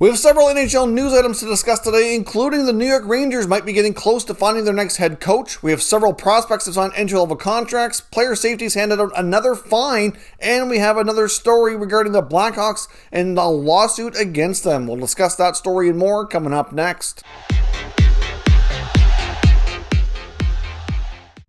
We have several NHL news items to discuss today, including the New York Rangers might be getting close to finding their next head coach. We have several prospects that signed entry-level contracts, player safeties handed out another fine, and we have another story regarding the Blackhawks and the lawsuit against them. We'll discuss that story and more coming up next.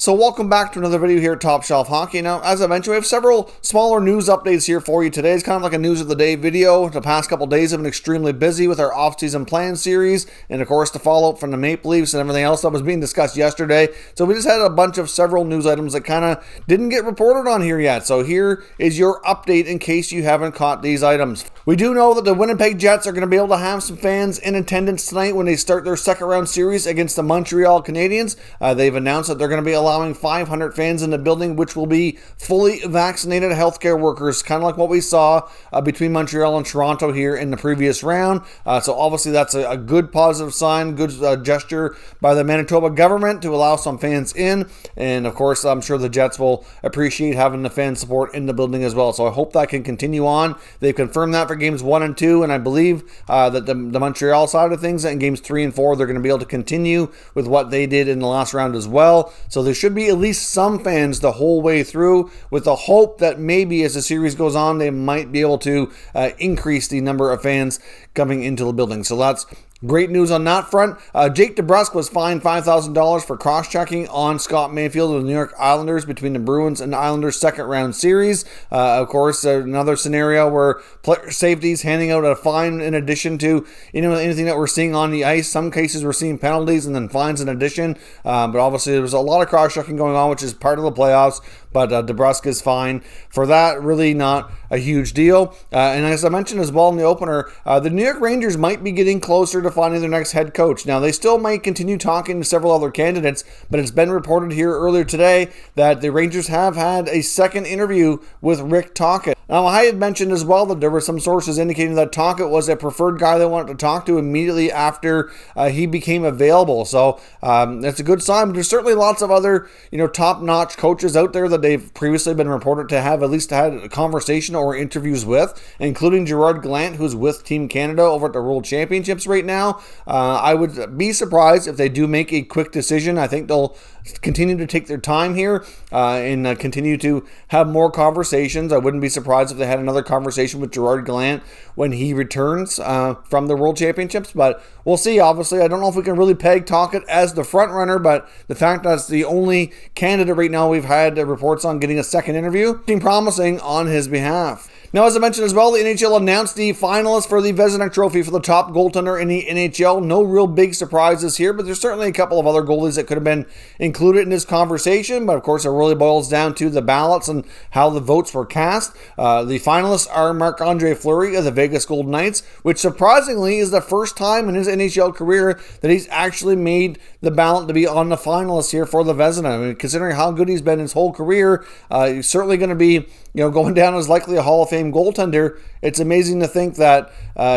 So welcome back to another video here at Top Shelf Hockey. Now, as I mentioned, we have several smaller news updates here for you today. It's kind of like a news of the day video. The past couple days have been extremely busy with our off-season plan series, and of course the fallout from the Maple Leafs and everything else that was being discussed yesterday. So we just had a bunch of several news items that kind of didn't get reported on here yet. So here is your update in case you haven't caught these items. We do know that the Winnipeg Jets are going to be able to have some fans in attendance tonight when they start their second round series against the Montreal Canadiens. They've announced that they're going to be allowing 500 fans in the building, which will be fully vaccinated healthcare workers, kind of like what we saw between Montreal and Toronto here in the previous round. So obviously that's a good positive sign, good gesture by the Manitoba government to allow some fans in. And of course, I'm sure the Jets will appreciate having the fan support in the building as well. So I hope that can continue on. They've confirmed that for games 1 and 2, and I believe that the Montreal side of things in games 3 and 4, they're going to be able to continue with what they did in the last round as well. So there should be at least some fans the whole way through, with the hope that maybe as the series goes on, they might be able to increase the number of fans coming into the building. So that's great news on that front. Jake Debrusk was fined $5,000 for cross-checking on Scott Mayfield of the New York Islanders between the Bruins and Islanders second round series. Of course, another scenario where player safeties handing out a fine in addition to anything that we're seeing on the ice. Some cases we're seeing penalties and then fines in addition. But obviously there was a lot of cross-checking going on, which is part of the playoffs. But Debrusk is fine for that. Really not a huge deal. And as I mentioned as well in the opener, the New York Rangers might be getting closer to finding their next head coach. Now, they still might continue talking to several other candidates, but it's been reported here earlier today that the Rangers have had a second interview with Rick Tocchet. Now, I had mentioned as well that there were some sources indicating that Tocchet was a preferred guy they wanted to talk to immediately after he became available. So that's a good sign. But there's certainly lots of other top-notch coaches out there that they've previously been reported to have at least had a conversation or interviews with, including Gerard Gallant, who's with Team Canada over at the World Championships right now. I would be surprised if they do make a quick decision. I think they'll continue to take their time here and continue to have more conversations. I wouldn't be surprised if they had another conversation with Gerard Gallant when he returns from the World Championships, but we'll see. Obviously, I don't know if we can really peg Tocchet as the front runner, but the fact that it's the only candidate right now we've had reports on getting a second interview, being promising on his behalf. Now, as I mentioned as well, the NHL announced the finalists for the Vezina Trophy for the top goaltender in the NHL. No real big surprises here, but there's certainly a couple of other goalies that could have been included in this conversation. But of course, it really boils down to the ballots and how the votes were cast. The finalists are Marc-Andre Fleury of the Vegas Golden Knights, which surprisingly is the first time in his NHL career that he's actually made the ballot to be on the finalists here for the Vezina. I mean, considering how good he's been his whole career, he's certainly going to be going down as likely a Hall of Fame goaltender. It's amazing to think that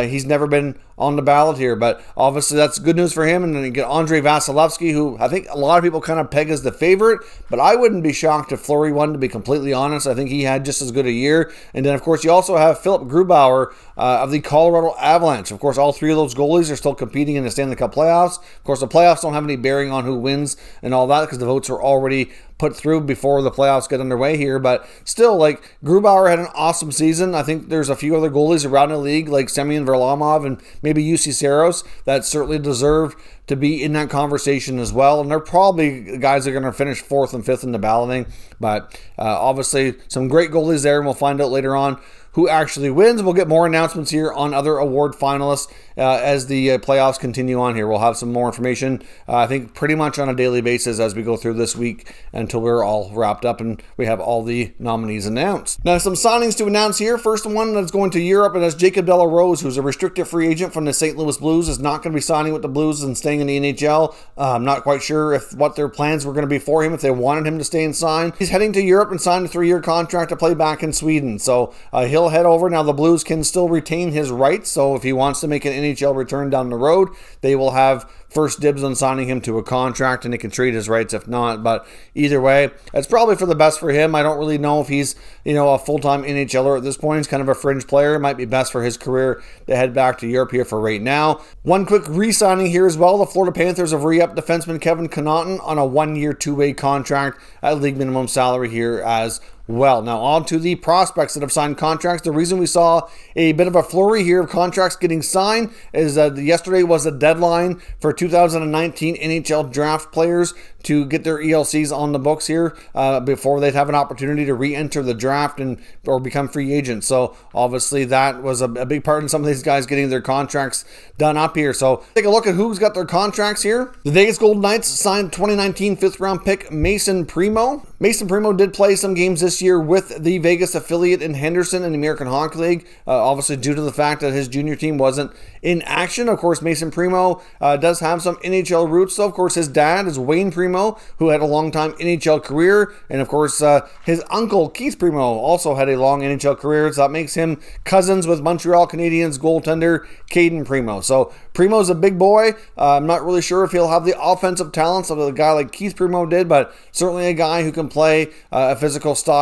he's never been on the ballot here, but obviously that's good news for him. And then you get Andrei Vasilevsky, who I think a lot of people kind of peg as the favorite, but I wouldn't be shocked if Fleury won, to be completely honest. I think he had just as good a year. And then, of course, you also have Philip Grubauer of the Colorado Avalanche. Of course, all three of those goalies are still competing in the Stanley Cup playoffs. Of course, the playoffs don't have any bearing on who wins and all that because the votes are already put through before the playoffs get underway here, but still, like, Grubauer had an awesome season. I think there's a few other goalies around the league, like Semyon Varlamov and maybe UC Saros, that certainly deserve to be in that conversation as well, and they're probably guys that are going to finish 4th and 5th in the balloting, but obviously some great goalies there, and we'll find out later on who actually wins. We'll get more announcements here on other award finalists as the playoffs continue on here. We'll have some more information, I think, pretty much on a daily basis as we go through this week until we're all wrapped up and we have all the nominees announced. Now, some signings to announce here. First one that's going to Europe, and that's Jacob de la Rose, who's a restricted free agent from the St. Louis Blues, is not going to be signing with the Blues and staying in the NHL. I'm not quite sure what their plans were going to be for him, if they wanted him to stay and sign. He's heading to Europe and signed a 3-year contract to play back in Sweden, so he'll he'll head over. Now, the Blues can still retain his rights, so if he wants to make an NHL return down the road, they will have first dibs on signing him to a contract, and they can trade his rights if not. But either way, it's probably for the best for him. I don't really know if he's, a full-time NHLer at this point. He's kind of a fringe player. It might be best for his career to head back to Europe here for right now. One quick re-signing here as well. The Florida Panthers have re-upped defenseman Kevin Connaughton on a 1-year, 2-way contract at league minimum salary here as well. Now on to the prospects that have signed contracts. The reason we saw a bit of a flurry here of contracts getting signed is that yesterday was the deadline for 2019 NHL draft players to get their ELCs on the books here before they'd have an opportunity to re-enter the draft or become free agents. So obviously that was a big part in some of these guys getting their contracts done up here. So take a look at who's got their contracts here. The Vegas Golden Knights signed 2019 5th-round pick Mason Primo. Mason Primo did play some games this year with the Vegas affiliate in Henderson in the American Hockey League, obviously due to the fact that his junior team wasn't in action. Of course, Mason Primo does have some NHL roots. So, of course, his dad is Wayne Primo, who had a long-time NHL career. And, of course, his uncle, Keith Primo, also had a long NHL career. So that makes him cousins with Montreal Canadiens goaltender Caden Primo. So Primo's a big boy. I'm not really sure if he'll have the offensive talents of a guy like Keith Primo did, but certainly a guy who can play a physical style.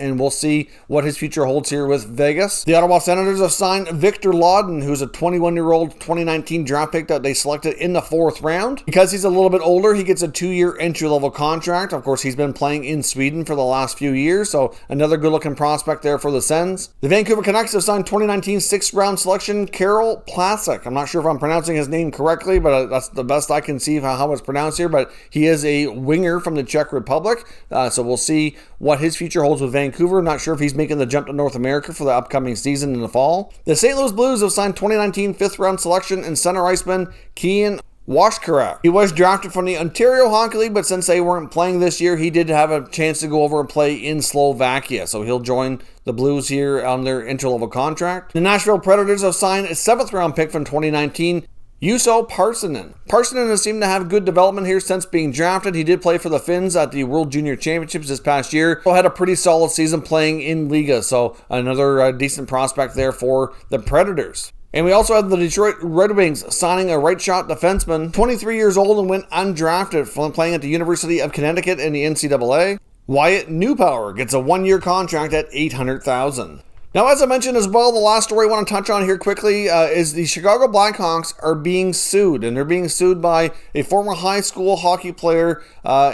And we'll see what his future holds here with Vegas. The Ottawa Senators have signed Victor Lodin, who's a 21-year-old 2019 draft pick that they selected in the 4th round. Because he's a little bit older, he gets a 2-year entry-level contract. Of course, he's been playing in Sweden for the last few years, so another good-looking prospect there for the Sens. The Vancouver Canucks have signed 2019 6th-round selection Karel Plasek. I'm not sure if I'm pronouncing his name correctly, but that's the best I can see of how it's pronounced here. But he is a winger from the Czech Republic, so we'll see what his future holds with Vancouver. Not sure if he's making the jump to North America for the upcoming season in the fall. The St. Louis Blues have signed 2019 5th-round selection and center iceman Kian Washkarak. He was drafted from the Ontario Hockey League, but since they weren't playing this year, he did have a chance to go over and play in Slovakia. So he'll join the Blues here on their entry-level contract. The Nashville Predators have signed a 7th-round pick from 2019, Juuso Parssinen. Parssinen has seemed to have good development here since being drafted. He did play for the Finns at the World Junior Championships this past year. He had a pretty solid season playing in Liga, so another decent prospect there for the Predators. And we also had the Detroit Red Wings signing a right-shot defenseman, 23 years old and went undrafted, from playing at the University of Connecticut in the NCAA. Wyatt Newpower gets a 1-year contract at $800,000. Now, as I mentioned as well, the last story I want to touch on here quickly is the Chicago Blackhawks are being sued, and they're being sued by a former high school hockey player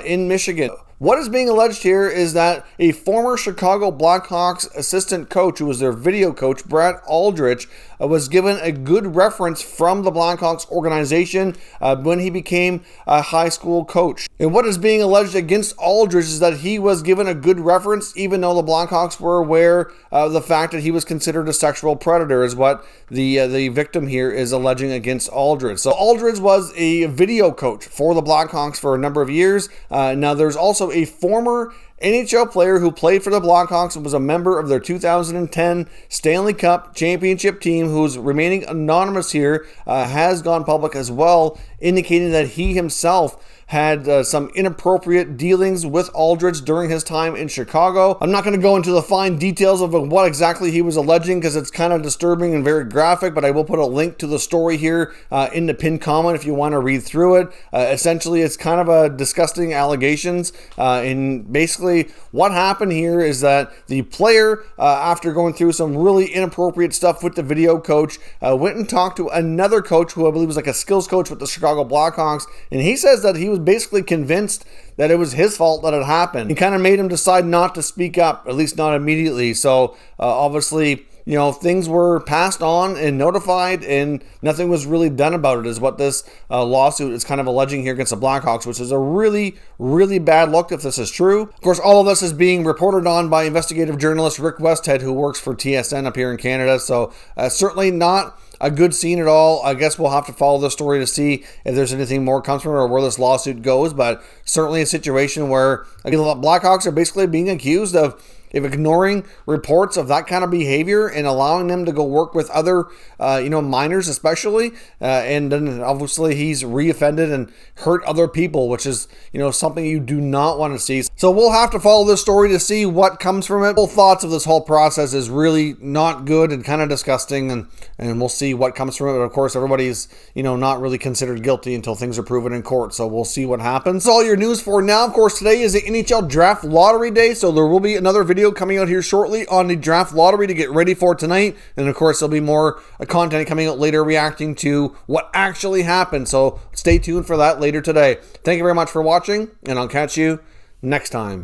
in Michigan. What is being alleged here is that a former Chicago Blackhawks assistant coach, who was their video coach, Brad Aldrich, was given a good reference from the Blackhawks organization when he became a high school coach. And what is being alleged against Aldrich is that he was given a good reference, even though the Blackhawks were aware of the fact that he was considered a sexual predator, is what the victim here is alleging against Aldrich. So Aldrich was a video coach for the Blackhawks for a number of years. Now there's also a former NHL player who played for the Blackhawks and was a member of their 2010 Stanley Cup championship team, who's remaining anonymous here, has gone public as well, indicating that he himself had some inappropriate dealings with Aldrich during his time in Chicago. I'm not going to go into the fine details of what exactly he was alleging because it's kind of disturbing and very graphic, but I will put a link to the story here in the pinned comment if you want to read through it. Essentially, it's kind of a disgusting allegations, and basically what happened here is that the player, after going through some really inappropriate stuff with the video coach, went and talked to another coach who I believe was like a skills coach with the Chicago Blackhawks, and he says that he was basically convinced that it was his fault that it happened. He kind of made him decide not to speak up, at least not immediately. So obviously, things were passed on and notified, and nothing was really done about it, is what this lawsuit is kind of alleging here against the Blackhawks, which is a really, really bad look if this is true. Of course, all of this is being reported on by investigative journalist Rick Westhead, who works for TSN up here in Canada. So certainly not a good scene at all. I guess we'll have to follow the story to see if there's anything more comes from it or where this lawsuit goes, but certainly a situation where, again, the Blackhawks are basically being accused of if ignoring reports of that kind of behavior and allowing them to go work with other, minors especially, and then obviously he's reoffended and hurt other people, which is, something you do not want to see. So we'll have to follow this story to see what comes from it. Full thoughts of this whole process is really not good and kind of disgusting, and we'll see what comes from it. But of course, everybody's, not really considered guilty until things are proven in court. So we'll see what happens. That's all your news for now. Of course, today is the NHL Draft Lottery Day, so there will be another video coming out here shortly on the draft lottery to get ready for tonight. And of course, there'll be more content coming out later reacting to what actually happened. So stay tuned for that later today. Thank you very much for watching, and I'll catch you next time.